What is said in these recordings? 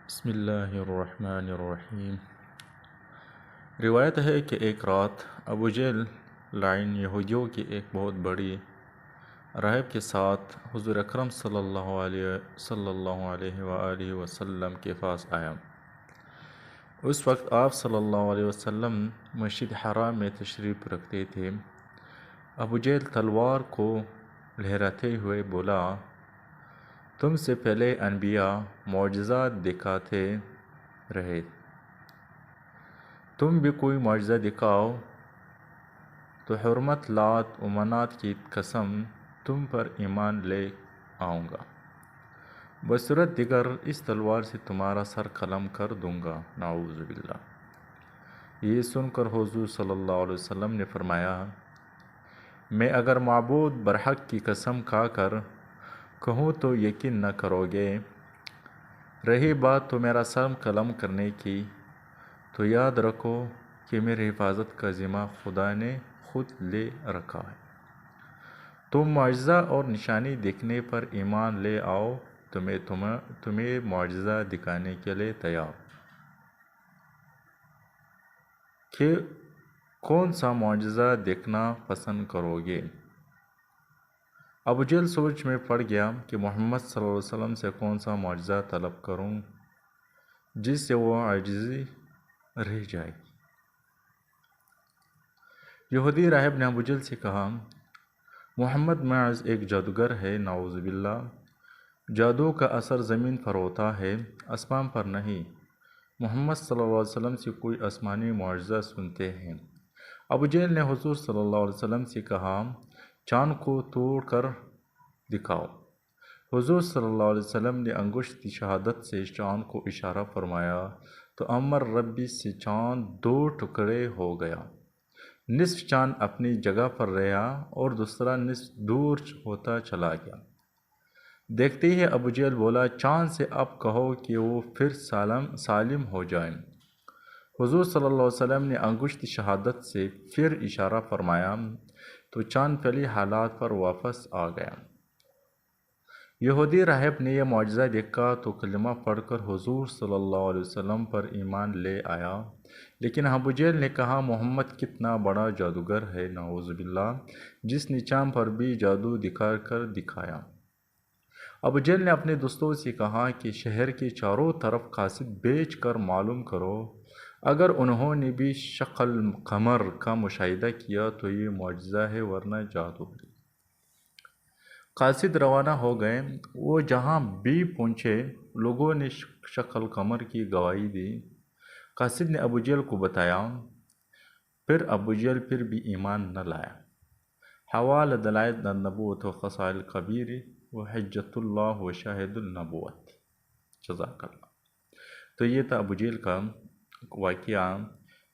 بسم اللہ الرحمن الرحیم۔ روایت ہے کہ ایک رات ابو جہل لعین یہودیوں کی ایک بہت بڑی راہب کے ساتھ حضور اکرم صلی اللہ علیہ وآلہ وسلم کے پاس آیا۔ اس وقت آپ صلی اللہ علیہ وسلم مسجد حرام میں تشریف رکھتے تھے۔ ابو جہل تلوار کو لہراتے ہوئے بولا، تم سے پہلے انبیاء معجزات دکھاتے رہے، تم بھی کوئی معجزہ دکھاؤ تو حرمت لات و منات کی قسم تم پر ایمان لے آؤں گا، بصورت دیگر اس تلوار سے تمہارا سر قلم کر دوں گا، نعوذ باللہ۔ یہ سن کر حضور صلی اللہ علیہ وسلم نے فرمایا، میں اگر معبود برحق کی قسم کھا کر کہوں تو یقین نہ کرو گے، رہی بات تو میرا سر قلم کرنے کی تو یاد رکھو کہ میری حفاظت کا ذمہ خدا نے خود لے رکھا ہے۔ تم معجزہ اور نشانی دیکھنے پر ایمان لے آؤ تو میں تمہیں معجزہ دکھانے کے لیے تیار ہوں کہ کون سا معجزہ دیکھنا پسند کرو گے۔ ابو جہل سوچ میں پڑ گیا کہ محمد صلی اللہ علیہ وسلم سے کون سا معجزہ طلب کروں جس سے وہ عاجزی رہ جائے۔ یہودی راہب نے ابو جہل سے کہا، محمد محض ایک جادوگر ہے، نعوذ باللہ۔ جادو کا اثر زمین پر ہوتا ہے، آسمان پر نہیں۔ محمد صلی اللہ علیہ وسلم سے کوئی آسمانی معجزہ سنتے ہیں۔ ابو جہل نے حضور صلی اللہ علیہ وسلم سے کہا، چاند کو توڑ کر دکھاؤ۔ حضور صلی اللہ علیہ وسلم نے انگشت شہادت سے چاند کو اشارہ فرمایا تو امر ربی سے چاند دو ٹکڑے ہو گیا، نصف چاند اپنی جگہ پر رہا اور دوسرا نصف دور ہوتا چلا گیا۔ دیکھتے ہی ابو جہل بولا، چاند سے اب کہو کہ وہ پھر سالم ہو جائیں۔ حضور صلی اللہ علیہ وسلم نے انگشت شہادت سے پھر اشارہ فرمایا تو چاند پہلی حالات پر واپس آ گیا۔ یہودی راہب نے یہ معجزہ دیکھا تو کلمہ پڑھ کر حضور صلی اللہ علیہ وسلم پر ایمان لے آیا، لیکن ابو جہل نے کہا، محمد کتنا بڑا جادوگر ہے، نعوذ باللہ، جس نے چاند پر بھی جادو دکھا کر دکھایا۔ ابو جہل نے اپنے دوستوں سے کہا کہ شہر کے چاروں طرف قاصد بیچ کر معلوم کرو، اگر انہوں نے بھی شکل قمر کا مشاہدہ کیا تو یہ معجزہ ہے ورنہ جادو ہے۔ قاصد روانہ ہو گئے، وہ جہاں بھی پہنچے لوگوں نے شکل قمر کی گواہی دی۔ قاصد نے ابو جہل کو بتایا، پھر ابو جہل پھر بھی ایمان نہ لایا۔ حوالہ دلائل النبوت و خصائل کبیر و حجت اللہ و شاہد النبوت۔ جزاک اللہ۔ تو یہ تھا ابو جہل کا واقعہ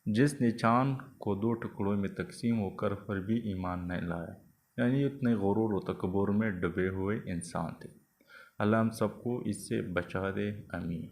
جس نے چاند کو دو ٹکڑوں میں تقسیم ہو کر پر بھی ایمان نہیں لایا، یعنی اتنے غرور و تکبر میں ڈبے ہوئے انسان تھے۔ اللہ ہم سب کو اس سے بچا دے، آمین۔